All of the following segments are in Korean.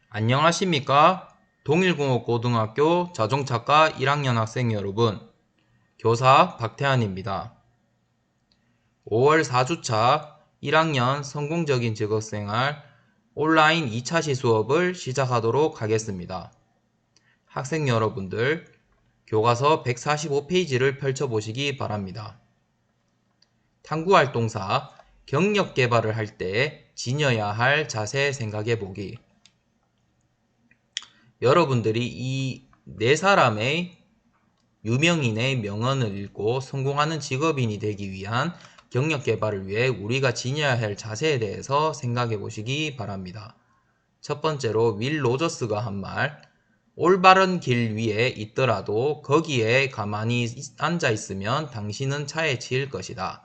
안녕하십니까? 동일공업고등학교 자동차과 1학년 학생 여러분, 교사 박태환입니다. 5월 4주차 1학년 성공적인 직업생활 온라인 2차 시수업을 시작하도록 하겠습니다. 학생 여러분들, 교과서 145페이지를 펼쳐보시기 바랍니다. 탐구활동사, 경력개발을 할 때 지녀야 할 자세 생각해보기. 여러분들이 이 네 사람의 유명인의 명언을 읽고 성공하는 직업인이 되기 위한 경력 개발을 위해 우리가 지녀야 할 자세에 대해서 생각해 보시기 바랍니다. 첫 번째로 윌 로저스가 한 말, 올바른 길 위에 있더라도 거기에 가만히 앉아 있으면 당신은 차에 치일 것이다.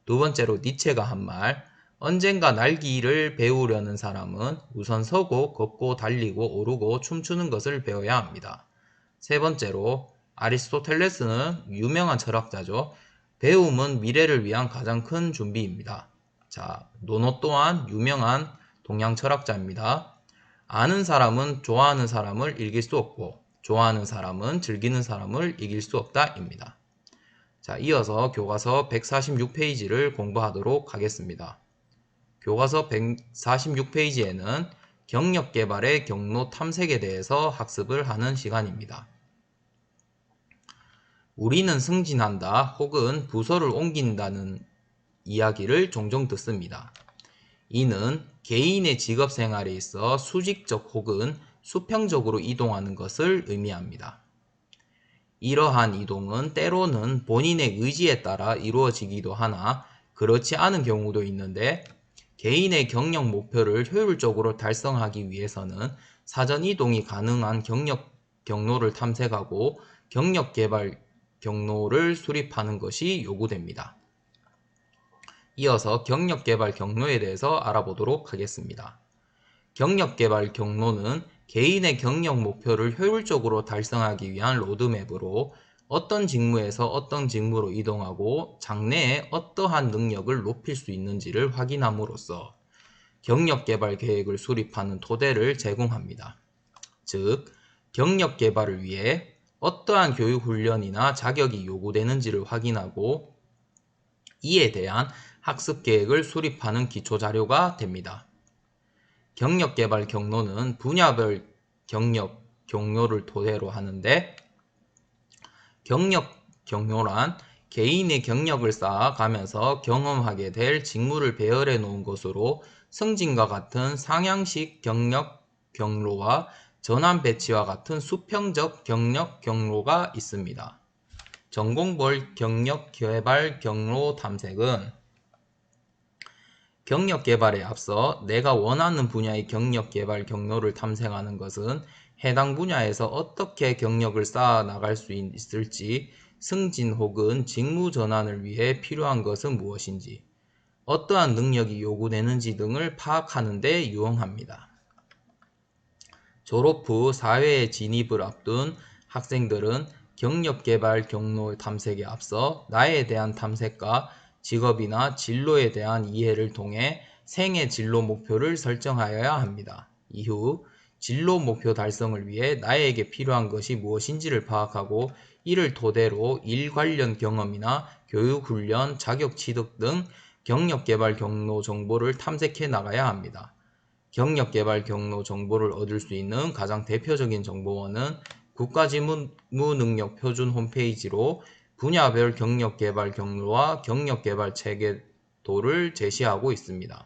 두 번째로 니체가 한 말, 언젠가 날기를 배우려는 사람은 우선 서고 걷고 달리고 오르고 춤추는 것을 배워야 합니다. 세 번째로 아리스토텔레스는 유명한 철학자죠. 배움은 미래를 위한 가장 큰 준비입니다. 자, 노노 또한 유명한 동양 철학자입니다. 아는 사람은 좋아하는 사람을 이길 수 없고 좋아하는 사람은 즐기는 사람을 이길 수 없다입니다. 자, 이어서 교과서 146페이지를 공부하도록 하겠습니다. 교과서 146페이지에는 경력개발의 경로 탐색에 대해서 학습을 하는 시간입니다. 우리는 승진한다 혹은 부서를 옮긴다는 이야기를 종종 듣습니다. 이는 개인의 직업 생활에 있어 수직적 혹은 수평적으로 이동하는 것을 의미합니다. 이러한 이동은 때로는 본인의 의지에 따라 이루어지기도 하나 그렇지 않은 경우도 있는데 개인의 경력 목표를 효율적으로 달성하기 위해서는 사전 이동이 가능한 경로를 탐색하고 경력 개발 경로를 수립하는 것이 요구됩니다. 이어서 경력 개발 경로에 대해서 알아보도록 하겠습니다. 경력 개발 경로는 개인의 경력 목표를 효율적으로 달성하기 위한 로드맵으로 어떤 직무에서 어떤 직무로 이동하고 장래에 어떠한 능력을 높일 수 있는지를 확인함으로써 경력 개발 계획을 수립하는 토대를 제공합니다. 즉, 경력 개발을 위해 어떠한 교육 훈련이나 자격이 요구되는지를 확인하고 이에 대한 학습 계획을 수립하는 기초 자료가 됩니다. 경력 개발 경로는 분야별 경력 경로를 토대로 하는데 경력 경로란 개인의 경력을 쌓아가면서 경험하게 될 직무를 배열해 놓은 것으로 승진과 같은 상향식 경력 경로와 전환 배치와 같은 수평적 경력 경로가 있습니다. 전공별 경력 개발 경로 탐색은 경력 개발에 앞서 내가 원하는 분야의 경력 개발 경로를 탐색하는 것은 해당 분야에서 어떻게 경력을 쌓아 나갈 수 있을지, 승진 혹은 직무 전환을 위해 필요한 것은 무엇인지, 어떠한 능력이 요구되는지 등을 파악하는 데 유용합니다. 졸업 후 사회에 진입을 앞둔 학생들은 경력 개발 경로 탐색에 앞서 나에 대한 탐색과 직업이나 진로에 대한 이해를 통해 생애 진로 목표를 설정하여야 합니다. 이후 진로 목표 달성을 위해 나에게 필요한 것이 무엇인지를 파악하고 이를 토대로 일 관련 경험이나 교육 훈련, 자격 취득 등 경력 개발 경로 정보를 탐색해 나가야 합니다. 경력 개발 경로 정보를 얻을 수 있는 가장 대표적인 정보원은 국가직무능력 표준 홈페이지로 분야별 경력 개발 경로와 경력 개발 체계도를 제시하고 있습니다.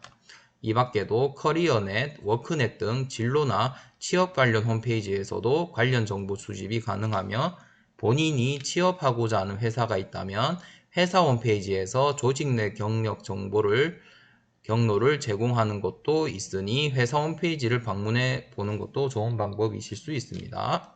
이 밖에도 커리어넷, 워크넷 등 진로나 취업 관련 홈페이지에서도 관련 정보 수집이 가능하며 본인이 취업하고자 하는 회사가 있다면 회사 홈페이지에서 조직 내 경력 경로를 제공하는 것도 있으니 회사 홈페이지를 방문해 보는 것도 좋은 방법이실 수 있습니다.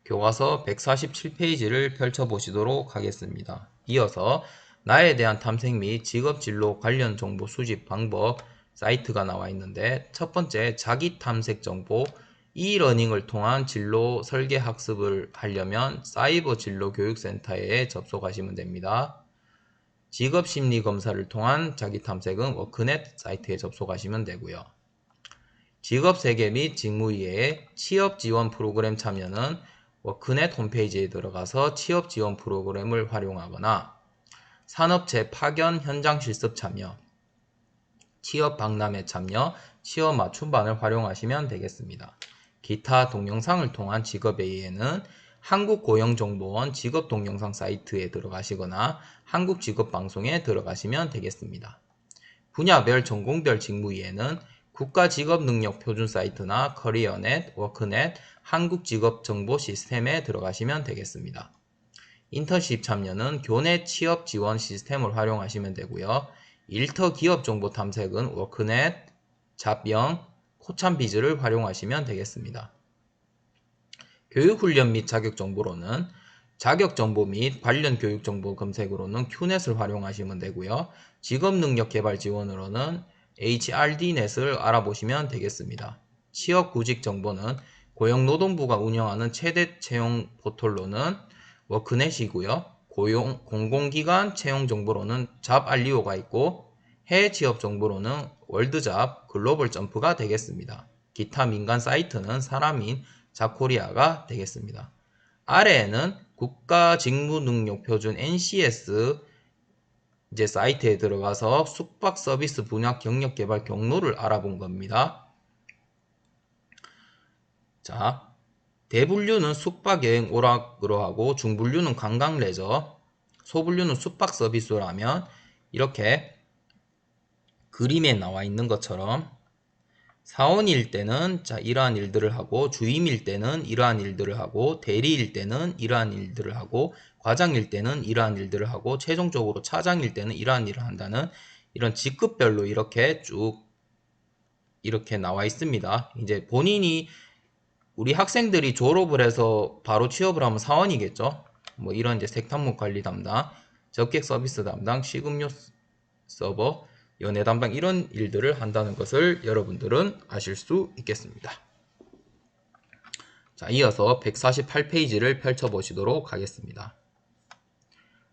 교과서 147페이지를 펼쳐보시도록 하겠습니다. 이어서 나에 대한 탐색 및 직업 진로 관련 정보 수집 방법 사이트가 나와 있는데 첫 번째 자기 탐색 정보 이러닝을 통한 진로 설계 학습을 하려면 사이버 진로 교육센터에 접속하시면 됩니다. 직업 심리 검사를 통한 자기 탐색은 워크넷 사이트에 접속하시면 되고요. 직업 세계 및 직무 이외에 취업 지원 프로그램 참여는 워크넷 홈페이지에 들어가서 취업 지원 프로그램을 활용하거나 산업체 파견 현장 실습 참여, 취업 박람회 참여, 취업 맞춤반을 활용하시면 되겠습니다. 기타 동영상을 통한 직업 A에는 한국고용정보원 직업동영상 사이트에 들어가시거나 한국직업방송에 들어가시면 되겠습니다. 분야별 전공별 직무 E에는 국가직업능력표준 사이트나 커리어넷, 워크넷, 한국직업정보시스템에 들어가시면 되겠습니다. 인턴십 참여는 교내 취업 지원 시스템을 활용하시면 되고요. 일터 기업 정보 탐색은 워크넷, 잡영, 코참비즈를 활용하시면 되겠습니다. 교육훈련 및 자격정보로는 자격정보 및 관련 교육정보 검색으로는 큐넷을 활용하시면 되고요. 직업능력개발 지원으로는 HRD넷을 알아보시면 되겠습니다. 취업구직정보는 고용노동부가 운영하는 최대 채용 포털로는 워크넷이고요. 공공기관 채용정보로는 잡알리오가 있고 해외 취업 정보로는 월드잡, 글로벌점프가 되겠습니다. 기타 민간 사이트는 사람인 잡코리아가 되겠습니다. 아래에는 국가직무능력표준 NCS 사이트에 들어가서 숙박 서비스 분야 경력개발 경로를 알아본 겁니다. 자, 대분류는 숙박여행 오락으로 하고 중분류는 관광레저, 소분류는 숙박 서비스로 하면 이렇게 그림에 나와 있는 것처럼 사원일 때는 이러한 일들을 하고 주임일 때는 이러한 일들을 하고 대리일 때는 이러한 일들을 하고 과장일 때는 이러한 일들을 하고 최종적으로 차장일 때는 이러한 일을 한다는 이런 직급별로 이렇게 쭉 이렇게 나와 있습니다. 이제 본인이 우리 학생들이 졸업을 해서 바로 취업을 하면 사원이겠죠. 뭐 이런 이제 색탄목 관리 담당, 접객 서비스 담당, 식음료 서버, 연애 담당 이런 일들을 한다는 것을 여러분들은 아실 수 있겠습니다. 자, 이어서 148페이지를 펼쳐보시도록 하겠습니다.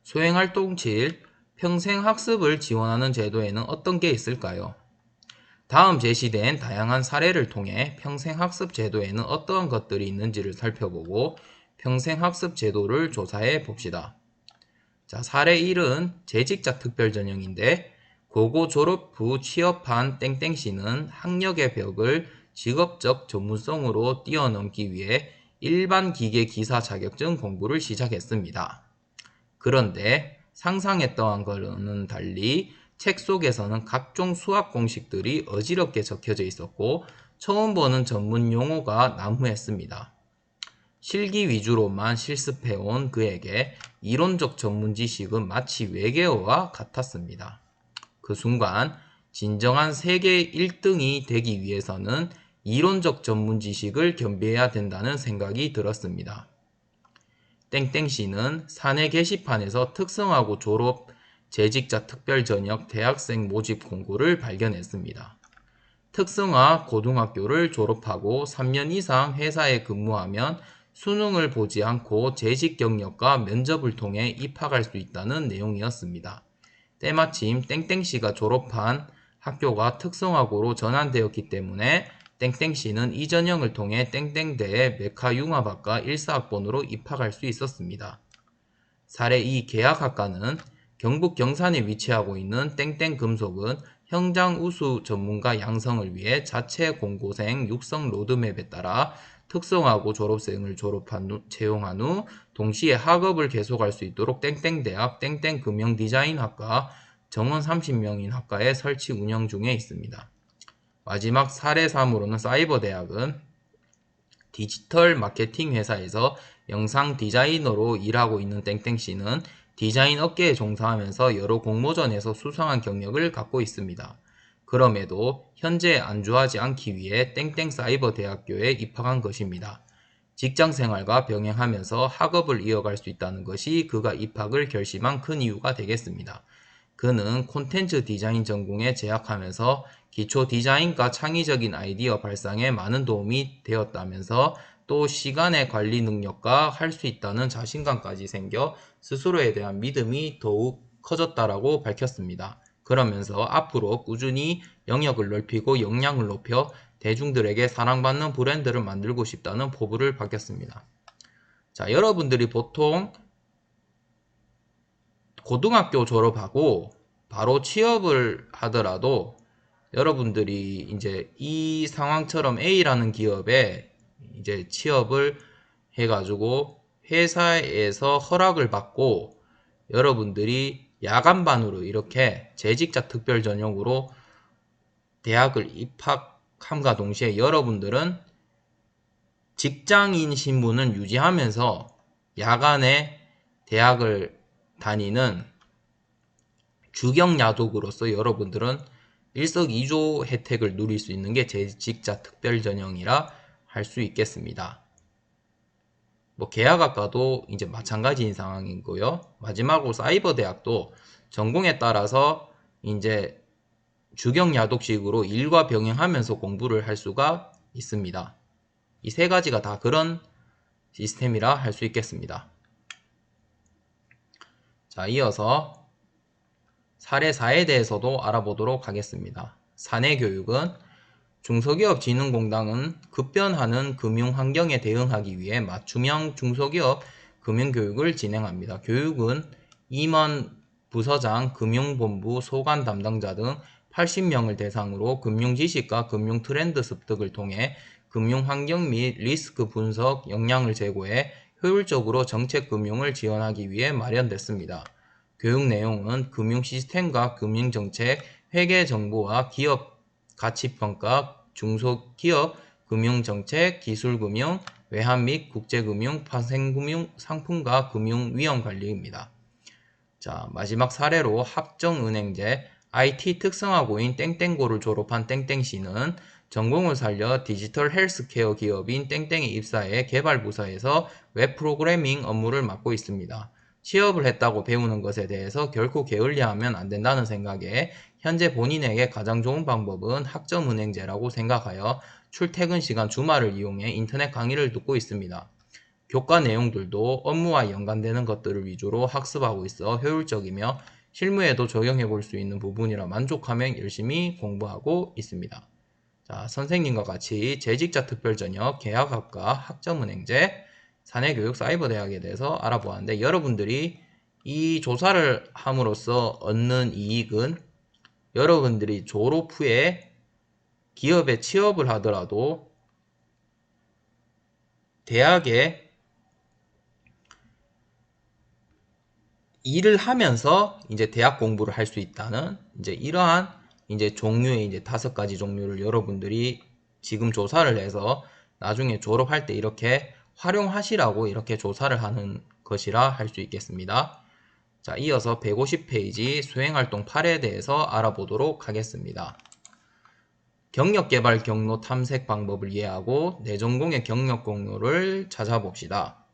수행활동 7. 평생학습을 지원하는 제도에는 어떤 게 있을까요? 다음 제시된 다양한 사례를 통해 평생학습 제도에는 어떠한 것들이 있는지를 살펴보고 평생학습 제도를 조사해 봅시다. 자, 사례 1은 재직자 특별전형인데 고고 졸업 후 취업한 땡땡씨는 학력의 벽을 직업적 전문성으로 뛰어넘기 위해 일반 기계 기사 자격증 공부를 시작했습니다. 그런데 상상했던 것과는 달리 책 속에서는 각종 수학 공식들이 어지럽게 적혀져 있었고 처음 보는 전문 용어가 난무했습니다. 실기 위주로만 실습해온 그에게 이론적 전문 지식은 마치 외계어와 같았습니다. 그 순간 진정한 세계 1등이 되기 위해서는 이론적 전문 지식을 겸비해야 된다는 생각이 들었습니다. 땡땡씨는 사내 게시판에서 특성화고 졸업 재직자 특별전역 대학생 모집 공고를 발견했습니다. 특성화 고등학교를 졸업하고 3년 이상 회사에 근무하면 수능을 보지 않고 재직 경력과 면접을 통해 입학할 수 있다는 내용이었습니다. 때마침 땡땡씨가 졸업한 학교가 특성화고로 전환되었기 때문에 땡땡씨는 이 전형을 통해 땡땡대의 메카융합학과 1사학번으로 입학할 수 있었습니다. 사례 2 계약학과는 경북 경산에 위치하고 있는 땡땡금속은 현장 우수 전문가 양성을 위해 자체 공고생 육성 로드맵에 따라 특성화고 졸업생을 채용한 후 동시에 학업을 계속할 수 있도록 땡땡대학 땡땡금융디자인학과 정원 30명인 학과에 설치 운영 중에 있습니다. 마지막 사례 3으로는 사이버대학은 디지털 마케팅 회사에서 영상 디자이너로 일하고 있는 땡땡씨는 디자인 업계에 종사하면서 여러 공모전에서 수상한 경력을 갖고 있습니다. 그럼에도 현재 안주하지 않기 위해 땡땡사이버대학교에 입학한 것입니다. 직장생활과 병행하면서 학업을 이어갈 수 있다는 것이 그가 입학을 결심한 큰 이유가 되겠습니다. 그는 콘텐츠 디자인 전공에 재학하면서 기초 디자인과 창의적인 아이디어 발상에 많은 도움이 되었다면서 또 시간의 관리 능력과 할 수 있다는 자신감까지 생겨 스스로에 대한 믿음이 더욱 커졌다라고 밝혔습니다. 그러면서 앞으로 꾸준히 영역을 넓히고 역량을 높여 대중들에게 사랑받는 브랜드를 만들고 싶다는 포부를 밝혔습니다. 자, 여러분들이 보통 고등학교 졸업하고 바로 취업을 하더라도 여러분들이 이제 이 상황처럼 A라는 기업에 이제 취업을 해가지고 회사에서 허락을 받고 여러분들이 야간반으로 이렇게 재직자 특별 전형으로 대학을 입학함과 동시에 여러분들은 직장인 신분을 유지하면서 야간에 대학을 다니는 주경야독으로서 여러분들은 일석이조 혜택을 누릴 수 있는 게 재직자 특별전형이라 할 수 있겠습니다. 뭐 계약학과도 이제 마찬가지인 상황이고요. 마지막으로 사이버대학도 전공에 따라서 이제 주경야독식으로 일과 병행하면서 공부를 할 수가 있습니다. 이 세 가지가 다 그런 시스템이라 할 수 있겠습니다. 자, 이어서 사례 4에 대해서도 알아보도록 하겠습니다. 사내교육은 중소기업진흥공단은 급변하는 금융환경에 대응하기 위해 맞춤형 중소기업 금융교육을 진행합니다. 교육은 임원, 부서장, 금융본부, 소관 담당자 등 80명을 대상으로 금융지식과 금융트렌드 습득을 통해 금융환경 및 리스크 분석 역량을 제고해 효율적으로 정책금융을 지원하기 위해 마련됐습니다. 교육 내용은 금융시스템과 금융정책, 회계정보와 기업 가치평가, 중소기업 금융정책, 기술금융, 외환 및 국제금융, 파생금융, 상품과 금융위험관리입니다. 자, 마지막 사례로 합정은행제 IT 특성화고인 땡땡고를 졸업한 땡땡씨는 전공을 살려 디지털 헬스케어 기업인 땡땡에 입사해 개발부서에서 웹 프로그래밍 업무를 맡고 있습니다. 취업을 했다고 배우는 것에 대해서 결코 게을리하면 안 된다는 생각에 현재 본인에게 가장 좋은 방법은 학점은행제라고 생각하여 출퇴근 시간 주말을 이용해 인터넷 강의를 듣고 있습니다. 교과 내용들도 업무와 연관되는 것들을 위주로 학습하고 있어 효율적이며 실무에도 적용해 볼 수 있는 부분이라 만족하며 열심히 공부하고 있습니다. 자, 선생님과 같이 재직자 특별전형, 계약학과, 학점은행제, 사내교육, 사이버대학에 대해서 알아보았는데 여러분들이 이 조사를 함으로써 얻는 이익은 여러분들이 졸업 후에 기업에 취업을 하더라도 대학에 일을 하면서 이제 대학 공부를 할 수 있다는 이제 이러한 이제 종류의 이제 5가지 종류를 여러분들이 지금 조사를 해서 나중에 졸업할 때 이렇게 활용하시라고 이렇게 조사를 하는 것이라 할 수 있겠습니다. 자, 이어서 150페이지 수행활동 8에 대해서 알아보도록 하겠습니다. 경력개발 경로 탐색 방법을 이해하고 내 전공의 경력 경로를 찾아봅시다.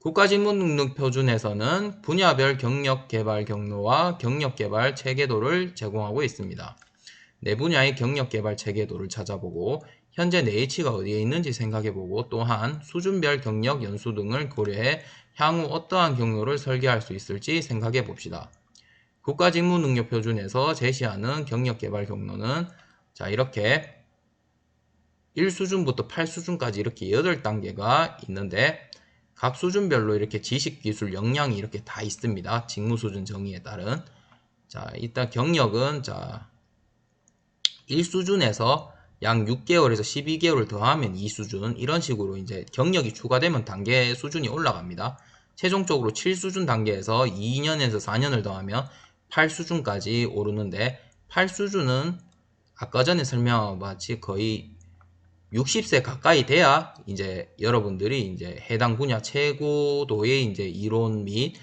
국가직무능력표준에서는 분야별 경력개발 경로와 경력개발 체계도를 제공하고 있습니다. 내 분야의 경력개발 체계도를 찾아보고 현재 내 위치가 어디에 있는지 생각해보고 또한 수준별 경력 연수 등을 고려해 향후 어떠한 경로를 설계할 수 있을지 생각해봅시다. 국가직무능력표준에서 제시하는 경력개발 경로는 자, 이렇게 1수준부터 8수준까지 이렇게 8단계가 있는데 각 수준별로 이렇게 지식, 기술, 역량이 이렇게 다 있습니다. 직무 수준 정의에 따른. 자, 일단 경력은 자 1수준에서 약 6개월에서 12개월을 더하면 2수준 이런 식으로 이제 경력이 추가되면 단계 수준이 올라갑니다. 최종적으로 7수준 단계에서 2년에서 4년을 더하면 8수준까지 오르는데 8수준은 아까 전에 설명한 것 같이 거의 60세 가까이 돼야 이제 여러분들이 이제 해당 분야 최고도의 이제 이론 및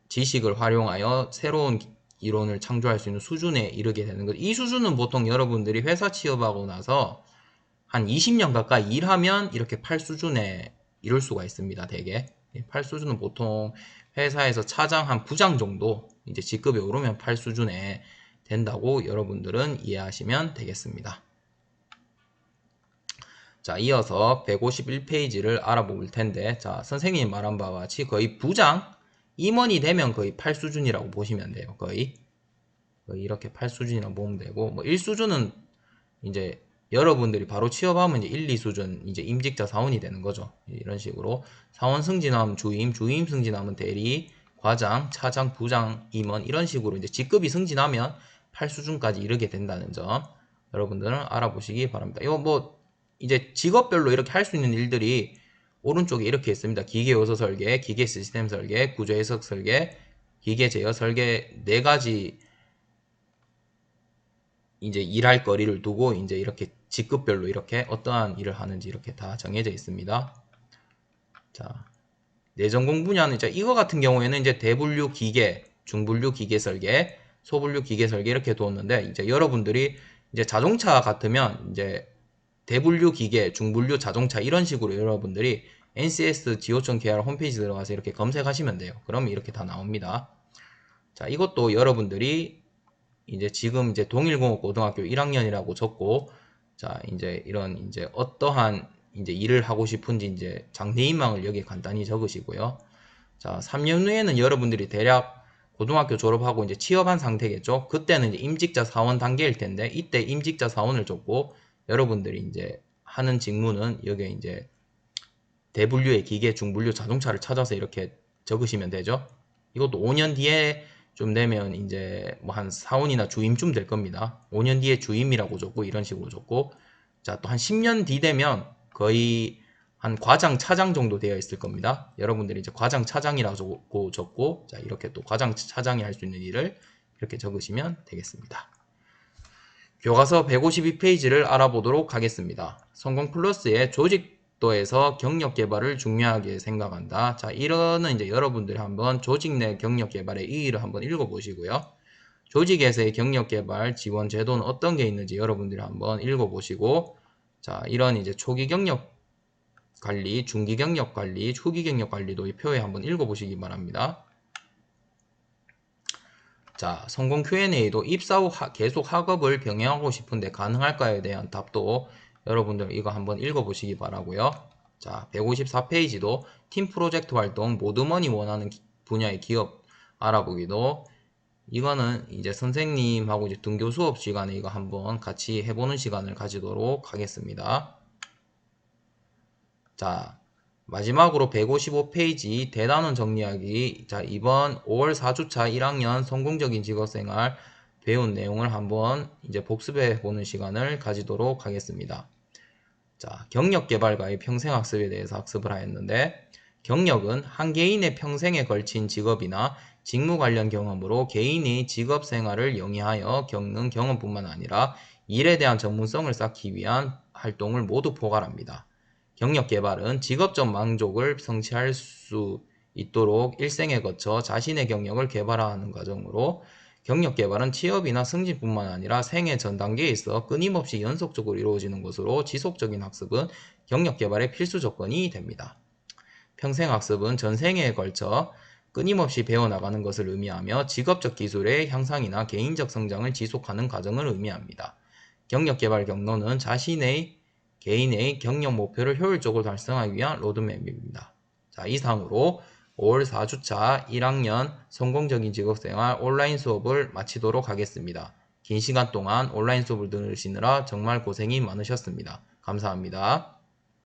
지식을 활용하여 새로운 이론을 창조할 수 있는 수준에 이르게 되는 거죠. 이 수준은 보통 여러분들이 회사 취업하고 나서 한 20년 가까이 일하면 이렇게 8수준에 이룰 수가 있습니다. 대개 8수준은 보통 회사에서 차장 한 부장 정도 이제 직급에 오르면 8수준에 된다고 여러분들은 이해하시면 되겠습니다. 자, 이어서 151페이지를 알아볼 텐데, 자, 선생님이 말한 바와 같이 거의 부장, 임원이 되면 거의 8수준이라고 보시면 돼요. 거의 이렇게 8수준이라고 보면 되고, 뭐 1수준은 이제 여러분들이 바로 취업하면 이제 1, 2수준 이제 임직자 사원이 되는 거죠. 이런 식으로 사원 승진하면 주임, 주임 승진하면 대리, 과장, 차장, 부장, 임원 이런 식으로 이제 직급이 승진하면 8수준까지 이르게 된다는 점 여러분들은 알아보시기 바랍니다. 이거 뭐 이제 직업별로 이렇게 할 수 있는 일들이 오른쪽에 이렇게 있습니다. 기계 요소 설계, 기계 시스템 설계, 구조 해석 설계, 기계 제어 설계 네 가지 이제 일할 거리를 두고 이제 이렇게 직급별로 이렇게 어떠한 일을 하는지 이렇게 다 정해져 있습니다. 자, 내전공 분야는 이제 이거 같은 경우에는 이제 대분류 기계, 중분류 기계 설계, 소분류 기계 설계 이렇게 두었는데 이제 여러분들이 이제 자동차 같으면 이제 대분류 기계, 중분류 자동차 이런 식으로 여러분들이 NCS 지오촌 계열 홈페이지 들어가서 이렇게 검색하시면 돼요. 그러면 이렇게 다 나옵니다. 자, 이것도 여러분들이 이제 지금 이제 동일공업고등학교 1학년이라고 적고, 자, 이제 이런 이제 어떠한 이제 일을 하고 싶은지 이제 장래희망을 여기에 간단히 적으시고요. 자, 3년 후에는 여러분들이 대략 고등학교 졸업하고 이제 취업한 상태겠죠. 그때는 이제 임직자 사원 단계일 텐데, 이때 임직자 사원을 적고, 여러분들이 이제 하는 직무는 여기에 이제 대분류의 기계, 중분류 자동차를 찾아서 이렇게 적으시면 되죠. 이것도 5년 뒤에 좀 되면 이제 뭐 한 사원이나 주임쯤 될 겁니다. 5년 뒤에 주임이라고 적고 이런 식으로 적고, 자, 또 한 10년 뒤 되면 거의 한 과장, 차장 정도 되어 있을 겁니다. 여러분들이 이제 과장, 차장이라고 적고, 자, 이렇게 또 과장, 차장이 할 수 있는 일을 이렇게 적으시면 되겠습니다. 교과서 152페이지를 알아보도록 하겠습니다. 성공 플러스의 조직도에서 경력 개발을 중요하게 생각한다. 자, 이러는 이제 여러분들이 한번 조직 내 경력 개발의 의의를 한번 읽어보시고요. 조직에서의 경력 개발 지원 제도는 어떤 게 있는지 여러분들이 한번 읽어보시고, 자, 이런 이제 초기 경력 관리, 중기 경력 관리, 후기 경력 관리도 이 표에 한번 읽어보시기 바랍니다. 자, 성공 Q&A도 입사 후 계속 학업을 병행하고 싶은데 가능할까에 대한 답도 여러분들 이거 한번 읽어보시기 바라고요. 자, 154페이지도 팀 프로젝트 활동 모두머니 원하는 분야의 기업 알아보기도 이거는 이제 선생님하고 이제 등교 수업 시간에 이거 한번 같이 해보는 시간을 가지도록 하겠습니다. 자, 마지막으로 155페이지 대단원 정리하기. 자, 이번 5월 4주차 1학년 성공적인 직업생활 배운 내용을 한번 이제 복습해 보는 시간을 가지도록 하겠습니다. 자, 경력개발과의 평생학습에 대해서 학습을 하였는데, 경력은 한 개인의 평생에 걸친 직업이나 직무 관련 경험으로 개인의 직업생활을 영위하여 겪는 경험뿐만 아니라 일에 대한 전문성을 쌓기 위한 활동을 모두 포괄합니다. 경력개발은 직업적 만족을 성취할 수 있도록 일생에 거쳐 자신의 경력을 개발하는 과정으로, 경력개발은 취업이나 승진뿐만 아니라 생애 전 단계에 있어 끊임없이 연속적으로 이루어지는 것으로 지속적인 학습은 경력개발의 필수 조건이 됩니다. 평생학습은 전생에 걸쳐 끊임없이 배워나가는 것을 의미하며 직업적 기술의 향상이나 개인적 성장을 지속하는 과정을 의미합니다. 경력개발 경로는 자신의 개인의 경력 목표를 효율적으로 달성하기 위한 로드맵입니다. 자, 이상으로 5월 4주차 1학년 성공적인 직업생활 온라인 수업을 마치도록 하겠습니다. 긴 시간 동안 온라인 수업을 들으시느라 정말 고생이 많으셨습니다. 감사합니다.